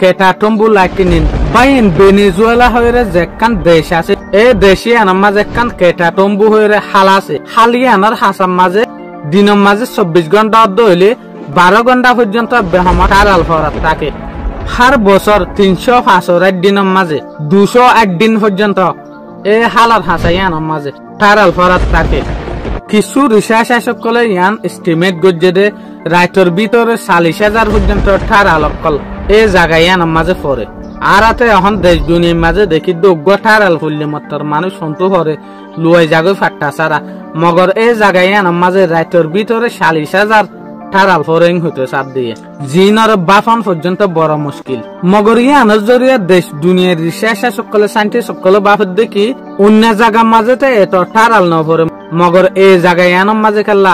কেটা টম্বু লাইটিনিন বাইন ভেনেজুয়েলা হইরে যেকান দেশ আছে এ দেশে আনার মাঝে কান কেটা টম্বু হইরে হাল আছে হালি আনার হাসার মাঝে দিনের মাঝে 24 ঘন্টা হইলে 12 ঘন্টা পর্যন্ত বেহমা টারাল ফরাত থাকে হার বছর 365 দিনের মাঝে 201 দিন পর্যন্ত এ হালার হাসাই আনার মাঝে টারাল ফরাত থাকে কিছু রিসার্চ সকলে ইয়ান এস্টিমেট গজ্জে দে রাইটর ভিতরে 40,000 পর্যন্ত টারাল অকল এ জায়গায় আনার মাঝে পড়ে আর আতে এখন দেশ দুনিয়ার মাঝে দেখি দোগ্য টারাল ফুললে মতর মানুষ সন্তু করে লুয়াই জাগো ফাট্টা সারা মগর এ জায়গায় আনার মাঝে রাইটর ভিতরে 40,000 টারাল ফরেং হইতে সাত দিয়ে জিনর বাফন পর্যন্ত বড় মুশকিল মগর ইয়ানোর জরিয়া দেশ দুনিয়ার রিসার্চ সকলে সাইন্টিস্ট সকলে বাফত দেখি অন্য জায়গার মাঝেতে এত টারাল ন ভরে মগর এ জায়গায় আনার মাঝে খেলা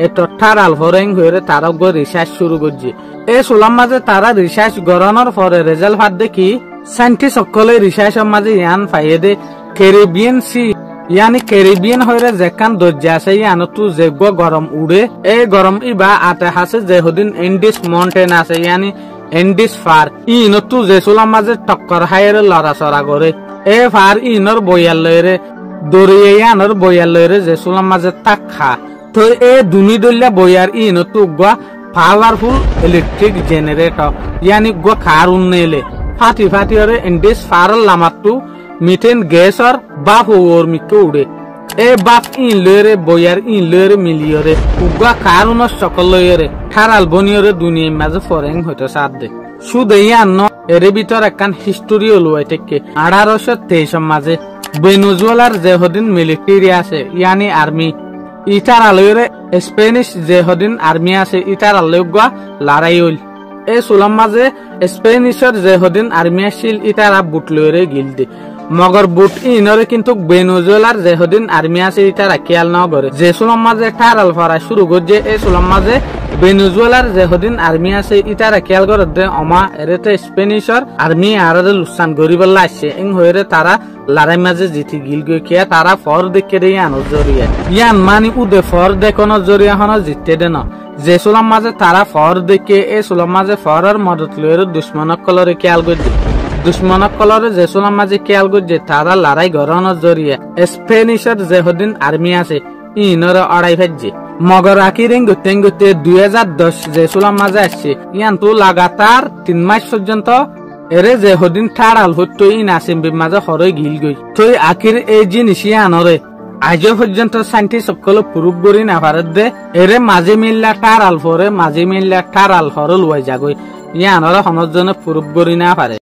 এত টারাল ফরেং হয়ে তারা রিসার্চ শুরু করছে এ সোলার মাঝে তারা রিসার্চ গড়ানোর পরে রেজাল্ট ভাত দেখি সাইন্টিস্ট সকলে রিসার্চের মাঝে ইয়ান পাইয়ে দে ক্যারিবিয়ান সি ইয়ানি ক্যারিবিয়ান হইরে যেখান দরজা আছে ইয়ানো তু যেগো গরম উড়ে এই গরম ইবা আতে হাসে যে হদিন এন্ডিস মাউন্টেন আছে ইয়ানি এন্ডিস ফার ইনো তু যে সোলার মাঝে টক্কর হাইরে লড়াচড়া করে এ ফার ইনর বইয়াল লইরে দরিয়ে ইয়ানোর বইয়াল লইরে যে সোলার মাঝে তাক খা তো এ দুনি দলিয়া বইয়ার ইনো তু গা পাওয়ারফুল ইলেকট্রিক জেনারেটর ইয়ানি গো খার উন্নেলে ফাটি ফাটি ওরে এন্ডিস ফারল লামাতু মিথেন গ্যাসর বাপ ওর মিকে উড়ে এ বাপ ইন লয়রে বইয়ার ইন লয়রে মিলিয়রে উগা কারণ সকল লয়রে ঠারাল বনিয়রে দুনিয়ার মাঝে ফরেং হইতো সাথ দে শুধু ইয়ান এর ভিতর একখান হিস্টোরি লুয়াই থেকে 1823 মাঝে ভেনেজুয়েলার যে হদিন মিলিটারি আছে ইয়ানি আর্মি ইটার আলয়রে স্পেনিশ যে হদিন আর্মি আছে ইটার আলয়গা লড়াই হইল এ সোলার মাঝে স্পেনিশর যে হদিন আর্মি আসছিল ইটারা বুট লয়রে গিলদে মগর বুট ইনরে কিন্তু ভেনেজুয়েলার যে হদিন আর্মি আছে ইটারা খেয়াল না করে যে সোলার মাঝে টারাল ফরা শুরু করছে এই সোলার মাঝে ভেনেজুয়েলার যে হদিন আর্মি আছে ইটারা খেয়াল করে দে অমা এরেতে স্পেনিশর আর্মি আরে লুসান গরিবল্লা আসছে এং হইরে তারা লড়াই মাঝে জিতি গিল গই খেয়া তারা ফর দেখে দেয় আনোর জরিয়া ইয়ান মানি উদে ফর দেখানোর জরিয়া হন জিততে দে না যে সোলার মাঝে তারা ফর দেখে এই সোলার মাঝে ফরের মদত লইরে দুশ্মনক কলরে খেয়াল করছে দুশ্মনক কলরে যে সোলার মাঝে খেয়াল করছে তারা লড়াই গড়ানোর জরিয়া স্পেনিশর যে হদিন আর্মি আছে ইনরে অড়াই ফেলছে মগর আকিরেং গুতে 2010 যে সোলার মাঝে আসছে ইয়ান তো লাগাতার 3 মাস পর্যন্ত এরে যে হদিন ঠাড়াল হতো ইন আসিম মাঝে হরে গিল গই তো আকির এই জিনিস আনরে আজ পর্যন্ত সাইন্টিস্ট সকল প্রুফ করি না পারে দে এরে মাঝে মিল্লা টারাল ফরে মাঝে মিল্লা টারাল হরল ওয়াই যাগই ইয়ানরে হনর জন্য প্রুফ করি না পারে।